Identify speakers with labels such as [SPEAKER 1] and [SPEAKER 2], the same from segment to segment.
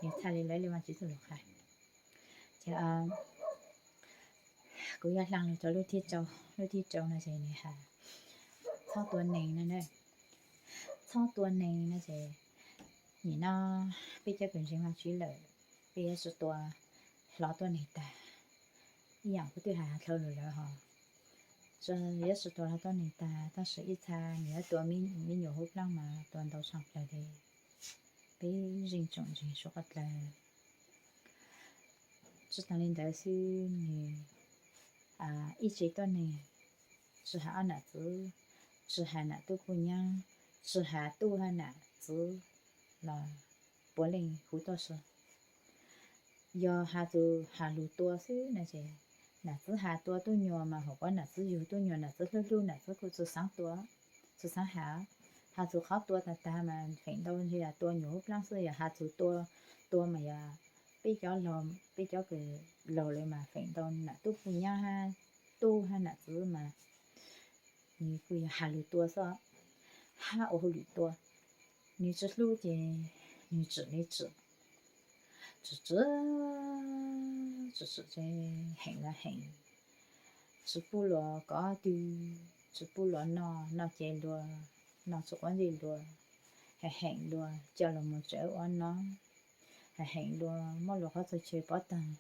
[SPEAKER 1] 你菜里来里嘛只做落开，就古要让你做六天粥那些你哈，炒多年了呢，炒多年那些，你呢比较本身嘛煮了，比较是多老多年的，一样不对还透露了哈。这也是多了多年的，但是一餐你要多米有好浪嘛，多到上来的，比人种人说个的，只当领导是你一直多年，只还安那子，只还那都不娘，只还都还那子，là bố linh hú to sơ, do hà lù to xứ này chị, nãy thứ hà to tôi nhỏ mà họ có nãy thứ nhiều tôi nhỏ nãy thứ lâu nãy thứ cô chú sáng hả, hà chú khó to ta mà phải đâu như là to nhỏ lắm xứ ya hà chú to mà ya bây giờ cái lò lại mà phải đâu nãy tôi phụ nhau ha, tu ha nãy thứ mà như cái hà lù to sao, hà ô lù to, như chút lúc thì như chỉ cái hành là hành chỉ bù lò có từ chỉ bù lò nó chơi lò nó chỉ quan gì lò hành lò cho là một chỗ ăn nó hành lò mỗi lò có thể chơi bắt tang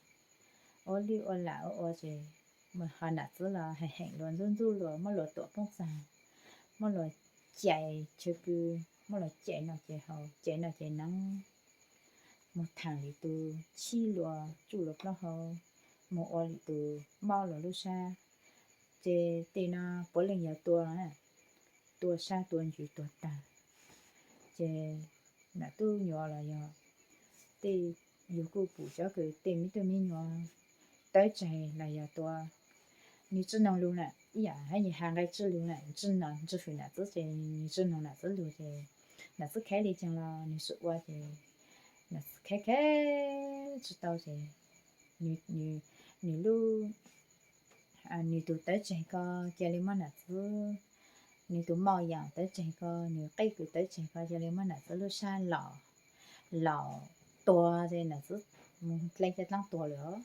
[SPEAKER 1] ở đi ở lão ở gì mà họ nãy giờ là hành lò run lò mỗi lò tổ bông sàn mỗi lò chạy chơi bự mỗi lò chạy nó chạy nắng một thằng thì từ chi lúa chủ lực nó hậu một ô thì từ mau lúa lúc xa chế tên nó bố lên nhà tua xa tua gì tua ta chế là tôi nhỏ là nhỏ tê nhiều cô bù cho cái tên mi nhỏ tới chạy là nhà tua你只能留呢呀还你还该只留呢只能只会呢之前你只能呢只留的那是开里讲了你说我的那是开知道的你路你都tới chạy co cho nên mà nãy giờ你都mau养tới chạy co你cây cứ tới chạy co cho nên mà nãy giờ lúc xa lò to rồi nãy giờ lấy cái lăng to nữa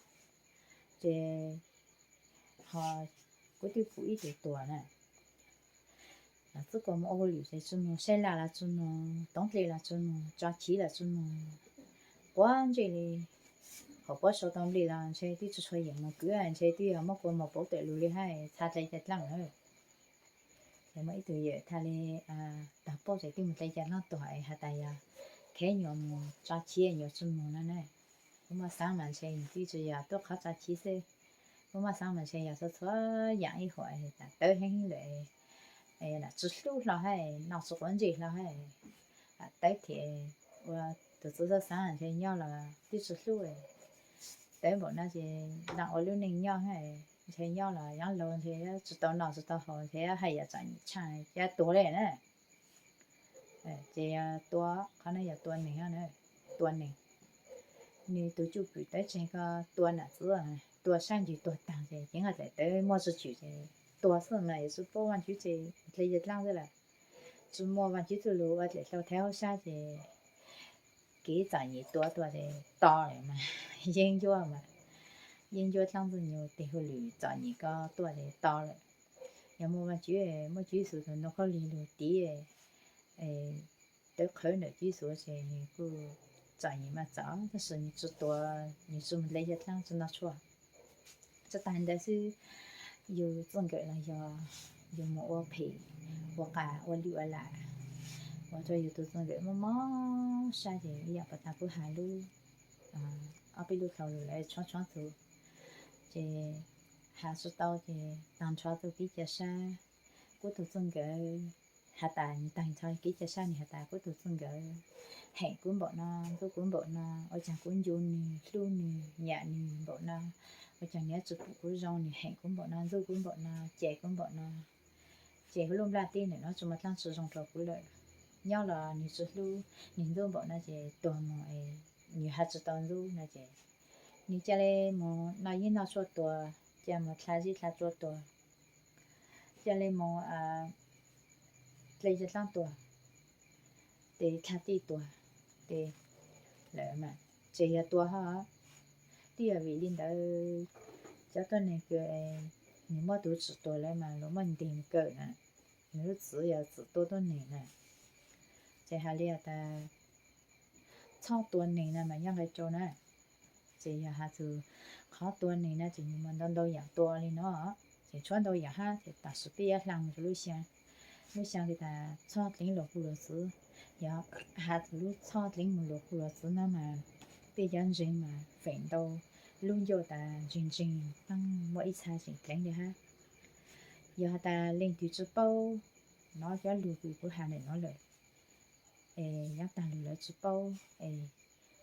[SPEAKER 1] thì họ có tiêu phụ ít để to nè nãy giờ có một ô liu thì chúng nó xe là chúng nó đóng tiền là chúng nó trả chi là chúng nó quan trọng là họ có số đông đi là xe đi cho xoay mà cứ anh xe đi mà có một bộ tệ lùi hay thay tay chặt lăng nữa thì mấy từ giờ thay đi đặt bộ sẽ đi một tay chặt nó tuổi hay tay cái nhóm trả chi nhiều chúng nó này mà sáng mà xe đi cho giờ tôi khó trả chi xe mà sáng mà xe giờ số dạng一会tới hết lệ là chỉ lúc là hay nào số quan gì là hay tới thì từ từ sáng thì nhau là đi chỉ lúc tới bọn nó thì đang ở lúc này nhau hay thì nhau là nhau lâu thì chỉ tao hỏi thì hay là chẳng chẳng cái tuổi này nè thì tuổi cái này là tuổi này nữa tuổi này nếu tôi chụp bị tới trên cái tuổi nào nữa tuổi sang thì tuổi tăng thì chính là tới mua sự chịu thì tuổi sau này是不完全thì lấy được lăng rồi là chỉ mua完全就留而且到theo xa thì cái giải gì tuổi thì to rồi mà研究嘛研究当时nhiều thì hồi lì giải gì có tuổi thì to rồi nhưng mà mà chỉ số nó có lì lì tí tới khởi nữa chỉ số thì cứ giải gì mà giải但是你知道你怎么lấy được lăng真的错这单的是有整个那个有么我陪我干我留来我这有的整个么么啥的也不大不下路比如考虑来闯走这还是到这当闯走比较少我都整个还大你当初比较少你还大我都整个hẹn cuốn bọn nó tôi cuốn bọn nó ở chẳng cuốn vô nè lu nè nhẹ nè bọn nó ở chẳng nhớ chụp của rong nè hẹn cuốn bọn nó tôi cuốn bọn nó chạy cuốn bọn nó chạy luôn ra tin để nó cho mặt lăng sử dụng trò của lợi nhau là你是lu你做bọn nó chạy toàn mà你还知道lu那chạy你家里么那因那说多家么他是他做多家里么lấy ra多để他地多để lợi mà 这也多哈，第二位领导叫到那个你么都知道了嘛，我们定够呢，你字要字多多年呢，这下里的超多年了嘛，应该做呢，这下下就好多年了，就你们都养多了呢，就穿到养哈，就大是毕业浪就路线，路线给他超零落户了字，要下就路超零落户了字那么。别人人嘛，奋斗努力的认真，当每一餐是真的哈。要的领导之宝，拿着路过不喊人拿来，要当路来之宝，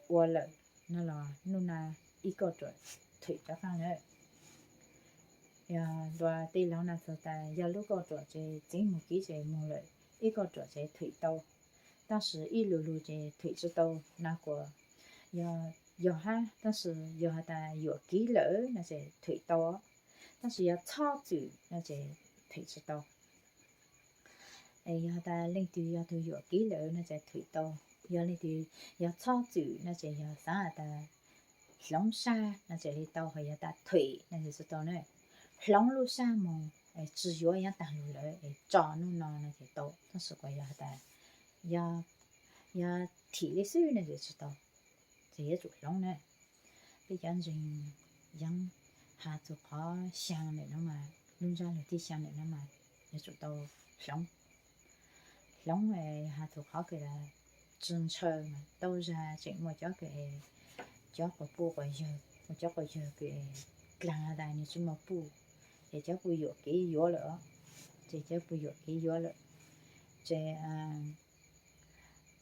[SPEAKER 1] 我来，那了，弄那一个着推着放来，要多对老那时的要路个着这真木几这木来，一个着这推到，但是一路路这推着到那个。要哈，但是要的有几楼那些腿刀，但是要操作那些腿子刀。要的领导要都有几楼那些腿刀，要领导要操作那些要啥的龙沙那些里刀还要的腿那些是刀呢，龙路沙么？只要要打路了，找弄那些刀，但是个要的要体力手那些知道。这些做上呢，别讲人养下做好香的了嘛，农家里的香的了嘛，也做到上，上下做好给他政策嘛，都是这么叫给叫个补个药，我叫个药给干的你怎么补，也叫不药给药了，这叫不药给药了，这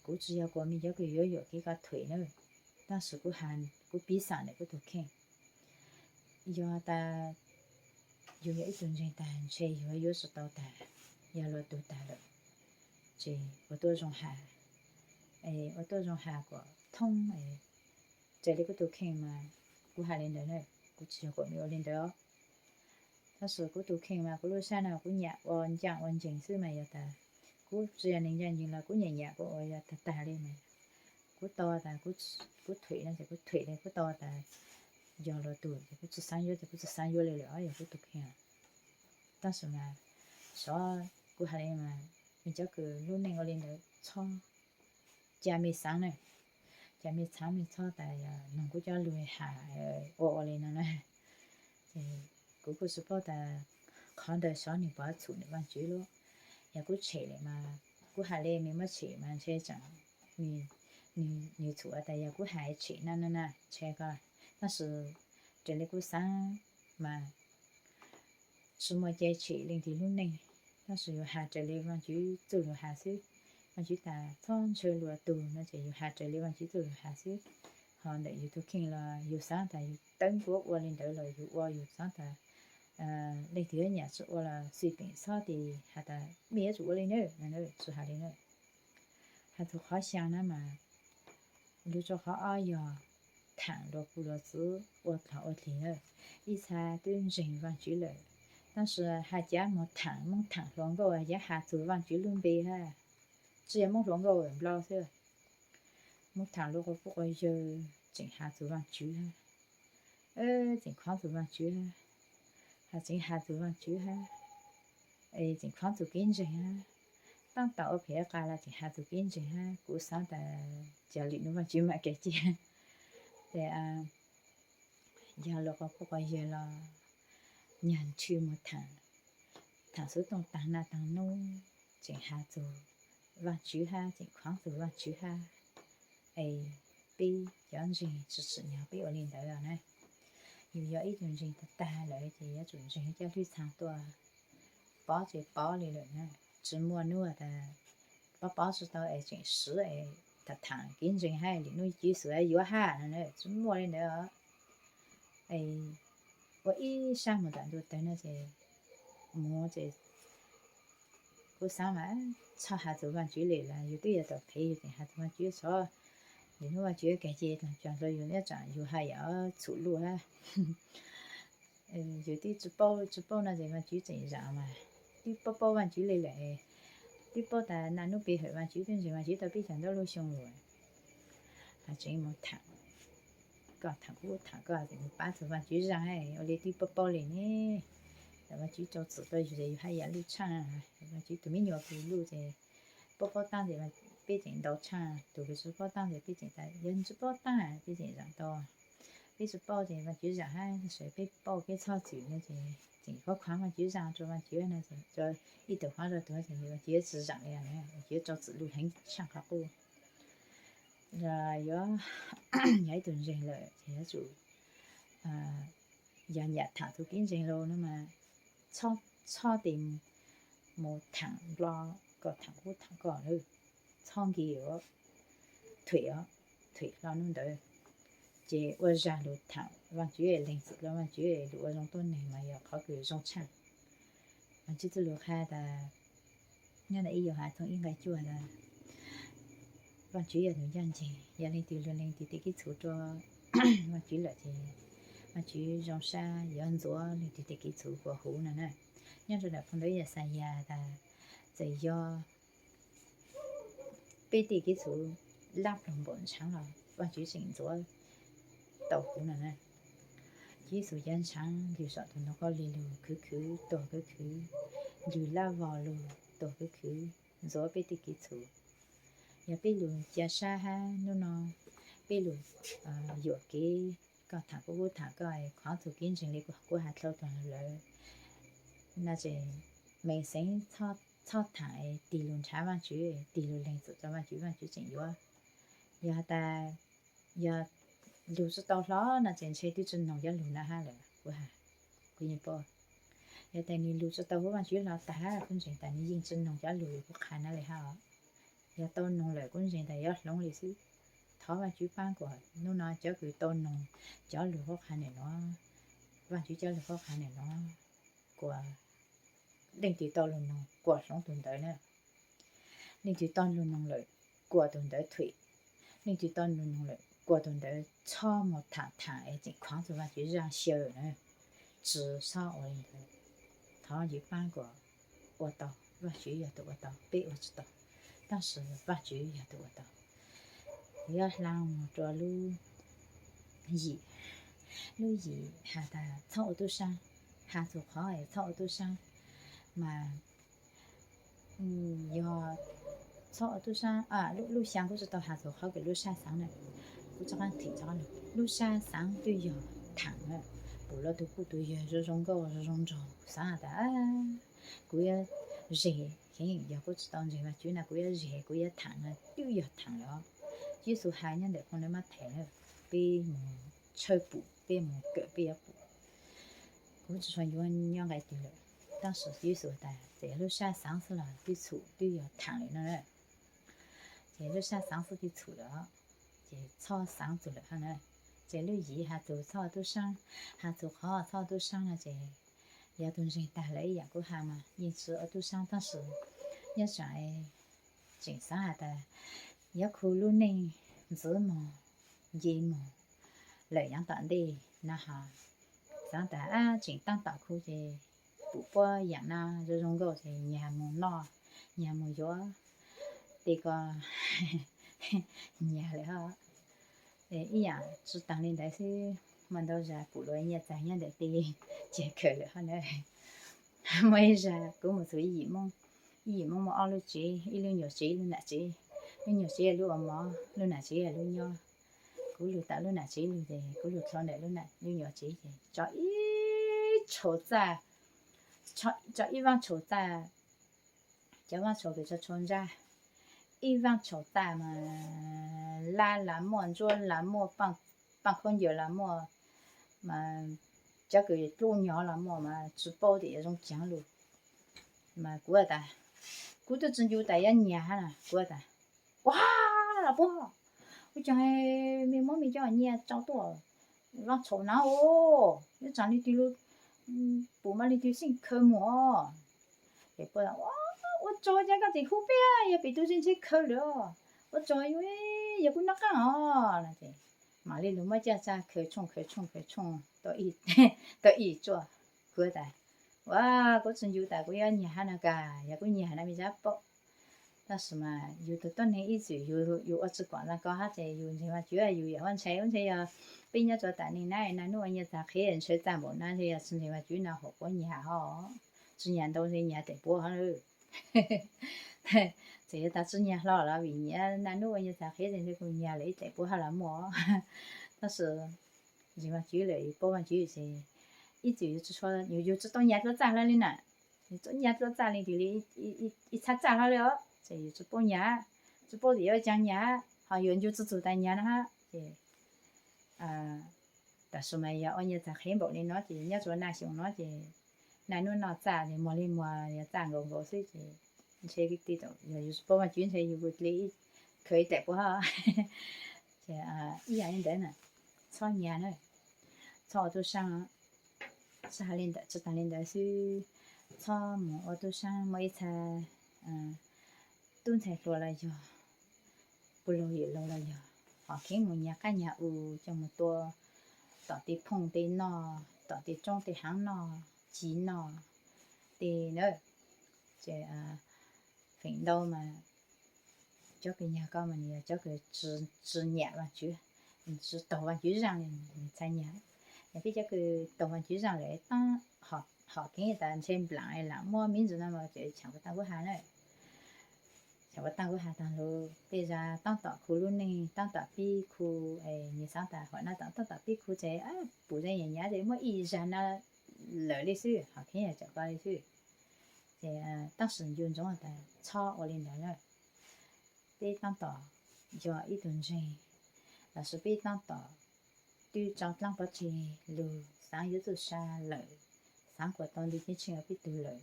[SPEAKER 1] 估计要过年叫个药给他退了。但是我喊我比上来我都看，要的有一种人单车有时到单，要了都单了，这我都用下，我都用下过通这里我都看嘛，我还领导呢，我只个没有领导，但是我都看嘛，我路上呢我伢我讲我讲是嘛要的，我只要人家人了，我伢我要他单了嘛。我到的我退了就我退了，我到的要了多，我做3月就我做3月来了，哎呀我都看，但是嘛，说我还得嘛，人家个路那个领导吵，家没上呢，家没吵没吵的呀，弄个叫路下我来了呢，个个是报的，看到少年把处理完住了，要个车了嘛，我还得没么车嘛，车长，你错的呀，我还去那车个，但是这里个山嘛，什么节去领的路呢？但是有下这里往就走路下水，往就打长车路多，那就有下这里往就走路下水，好的有都看了，有山的有等过我领导了，有山的，领导人是我了随便啥的，还的没做的呢，那做下的呢，还都好香了嘛。你做好哎呀，谈了不了字，我看我听了，一才对人往住了，但是还家没谈啷个，也还做往住准备哈，只要没啷个问不了噻，没谈了个不个就正下做往住哈，正看做往住哈，还正下做往住哈，正看做见证哈。当到别家了，就还做见证哈，过生的家里那么就买个钱，对啊，要了个不个月了，年初没谈，谈说当当那当弄，就还做往住哈，就看做往住哈，比让人支持鸟比我领导了呢，又要一种人的带来，就要种人叫去参多，包就包里了呢。只摸弄的，把知道真实他谈跟人还领导就是有哈呢，只摸的了，我一上么段都等那些摸这，我上完炒下做饭煮来了，有的也都配，有的还做饭煮说，领导煮个阶段，讲说有那种有还要出路哈，有的只包那些饭煮正常嘛，的包饭煮来了。啲包大那都别去玩，煮顿时玩煮到边上都路上路，还真冇谈。có thằng cũng thằng có thì bán thứ mà chú rằng ấy ở đây đi bao liền nè mà chú cho tự tôi rồi hay là lưu chăng mà chú tụi mình nhiều thì lưu thì bao tăng thì mà bây giờ đầu chăng tụi cái số bao tăng thì bây giờ tại nhân số bao tăng bây giờ rằng to bây giờ bao thì mà chú rằng hay sẽ biết bao cái sao chịu nữa thì có khoản mà chú rằng cho mà chú này thì cho ít đầu hóa rồi thì mà chú chỉ rằng này chú cho tự lưu hành sang khác luôn rồi đó nhảy tuần rèn lợi thì nó chủ giờ nhặt thẳng thu kiến rèn lô nữa mà cho tìm một thằng lo có thằng của thằng còn nữa xong kiểu thủy lo nữa đấy chỉ ở ra lụt thằng và chủ yếu linh sự và chủ yếu lụt ở trong tuần này mà giờ có cái trong chăn mà chỉ từ lụt hai là nhân là ý giờ hai thông in cái chùa là và chủ yếu những dân gì giờ lên từ cái số cho mà chủ là thì mà chủ trong xa dân số lên từ cái số của hữu này nè nhân rồi là phần đấy là xài già là tự do bây giờ cái số lắp đồng bộ sáng rồi và chủ sinh số tàu hữu này nè chỉ số dân sáng thì sợ tụi nó có lì lù cứ tổ cứ lù la vào lù tổ cứ rồi bây giờ cái số giờ bây lù chia xa ha nó bây lù dựa cái có thằng của thằng cái khoản thu kiến trình lý của hạt lâu toàn lợi là chỉ mình sinh cho thằng tỷ lệ trả vào chú tỷ lệ lên sự cho vào chú chỉnh vô giờ ta giờ lưu số tao đó là chỉ chơi tiêu chuẩn nông dân lưu là ha rồi của hạt của nhiều bò giờ ta ni lưu số tao của vào chú là ta cũng chỉ ta ni yên chân nông dân lưu của khả năng là ha giờ tao nông lợi cũng chỉ ta giờ nông lịch sử thọ và chú ban của nó nói cho cái tôn nông cho lúa khó khăn này nó và chú cho lúa khó khăn này nó của đừng chỉ tôn nông của sống tuần tới nữa đừng chỉ tôn nông lợi của tuần tới thủy đừng chỉ tôn nông lợi của tuần tới cho một thằng ấy chỉ khoáng rồi và chú ra siêu nữa chỉ sao ở đây thọ chú ban của tàu và chú giờ tụi tàu biết ở tàu但是và chú giờ tụi tàu giờ làm cho lu gì hà ta thọ tu sang hà tu khó ấy thọ tu sang mà giờ thọ tu sang lu sang cũng tao hà tu khó cái lu sang sáng này cũng cho anh thì cho này lu sang sáng tôi giờ thẳng này bữa đó tôi cũng tôi giờ rồi rong câu rồi rong trâu sáng đã cũng giờ rẻ hiện giờ cũng tao rẻ mà chuyện nào cũng giờ rẻ cũng giờ thẳng này tiêu giờ thẳng đó chỉ số hai nhân để con nó mà thấy nữa bị chơi bù bị một cái bị bù cũng chỉ算用两个对了但是只数的这路下上次了比处比要烫的呢这路下上次比处了这炒上做了哈呢这路一下做炒都上还做好炒都上了这要东西带来也够哈嘛因此都上但是要想哎经常的要苦路呢子么gì mà lợi nhận tận đi na ha sáng ta chỉ tăng tạo khu thì bố bố dạng na rồi trong gò thì nhà mù no nhà mù gió thì có nhà lại ha để ý dạng sự tăng lên đấy thì mình đâu ra phụ lối nhà tài nhà để đi chỉ cười lại hơn nữa mới ra cũng một thứ gì mong mà ăn lúc chỉ ít lúc nhiều chỉ lúc nhiều chỉ lúc mà lúc nào chỉ lúc nhau cú lụt tạo luôn là chỉ lụt thì cú lụt sau này luôn là như nhỏ chỉ thì cho ít chỗ ra cho ít vang chỗ ra cho vang chỗ để cho trốn ra ít vang chỗ ra mà là mua cho là mua bằng không nhiều là mua mà cho cái lô nhỏ là mua mà chỉ bao để trong chẳng lụt mà cú ta cú tôi chân vô tại nhà ha cú ta wow là bố tôi chẳng hay mình cho anh nhà cháu tuổi nó丑nào ô nó chẳng đi tiêu bố mà đi tiêu sinh khơi mỏ để bây giờ tôi cho cái gì không biết ya bị tôi sinh khơi rồi tôi cho giờ cũng nắc là thế mà đi lúc mà cha khơi chung tôi ít cho cứ tại wow có chân yêu tại của nhà hana cả nhà của nhà này mình giá 但是嘛，有的多年以前有儿子讲了搞下子，有什么主要有也换车，要边一做大年那那นู่一扎客人车站无那就要甚至话主那好过年吼，今年都是年得播哈喽，这个大今年老了为年那นู่一扎客人这个年来得播哈了么，但是什么主来播完主是，一直有只说有知道年都咋了呢？你做年都咋了？就一擦咋了了？这有只播年，只播也要讲年，好有人就只做大年了哈，但是嘛要按日在很薄的那些，人家做那熊那些，那弄那炸的，摸里摸也炸个水的，这个地头，就是播完军菜有个里可以带不哈，这一样人等呢，炒年呢，炒都上，是哈领导，是大领导是炒么我都上每一菜，炖菜做了就，不容易弄了就，好看么人家家有这么多。到底碰的孬，到底种的行孬，鸡孬的呢，这奋斗嘛，叫个人讲嘛，你叫个只年嘛就，是到完就上来才年，也比这个到完就上来当好看的，先不让让，我名字那么就抢不到我喊了。我当个下当路，对着当到苦路呢，当到比苦你上大学那当到比苦在不然人家在么衣裳那来的时候，好看也就搞的时候，当时就中的炒我领导了，对当到就一顿饭，那是被当到对张当不起路上有座山路，上过当地的亲要比多路。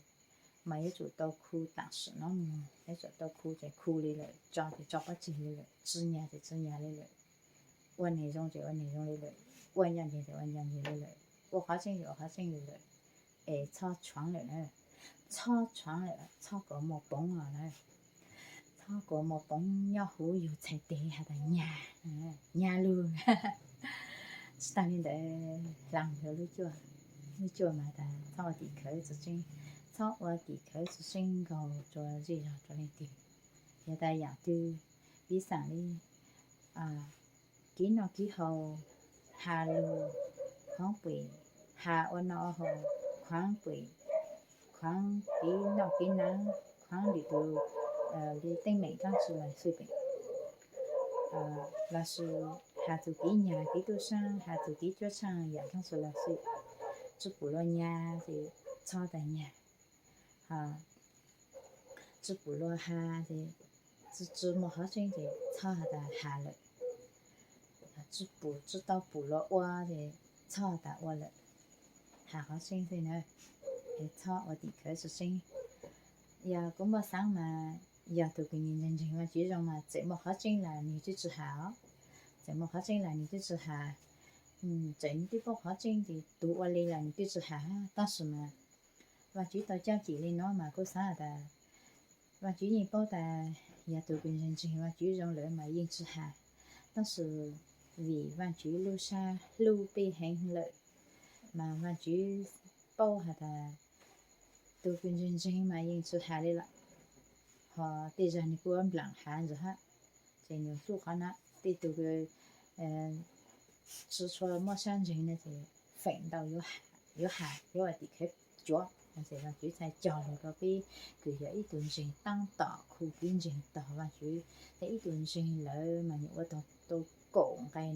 [SPEAKER 1] mà一做到苦，但是那么一做到苦就苦的了，找就找不起的了，治年就治年的了，问内容就问内容的了，问样件就问样件的了，我发现就发现的了，炒床了呢，炒床了，炒个么崩了呢，炒个么崩要好有才对下的伢路，是当年的浪头路叫嘛的，炒地壳之间。炒我地壳是身高做这样做那点，也在养对比上哩几那几好下路宽背下我那好宽背宽比那比难宽里头你对每张出来随便那是下做几年几多上下做几脚长也张出来随，只不过年是炒的年。只不落下的，只么好像的炒下的下了，只不知道不落挖的炒的挖了，还好像的呢，炒我地壳是生，呀，咁么上嘛，呀，都给你认真嘛，这种嘛，怎么好进来你就知好，怎么好进来你就知好，真的不好进的，都我来了你就知好，但是嘛。và chỉ tao giao chỉ lên nó mà có sao ta và chỉ nhìn bao ta nhà tụi mình认真 và chỉ trong lỡ mà yên chứ hà但是vì và chỉ lưu xa lưu bị hành lợi mà và chỉ bao hà ta tụi mình认真 mà yên chứ hà đi lại họ bây giờ ni cũng lặng hàng rồi ha thì nhiều số khả năng thì tụi cái chỉ cho mỗi sáng人呢就奋斗有地去做。但是話主在教育嗰邊，佢有一段時當到苦邊前到話主，喺一段時裏，咪我都講嘅。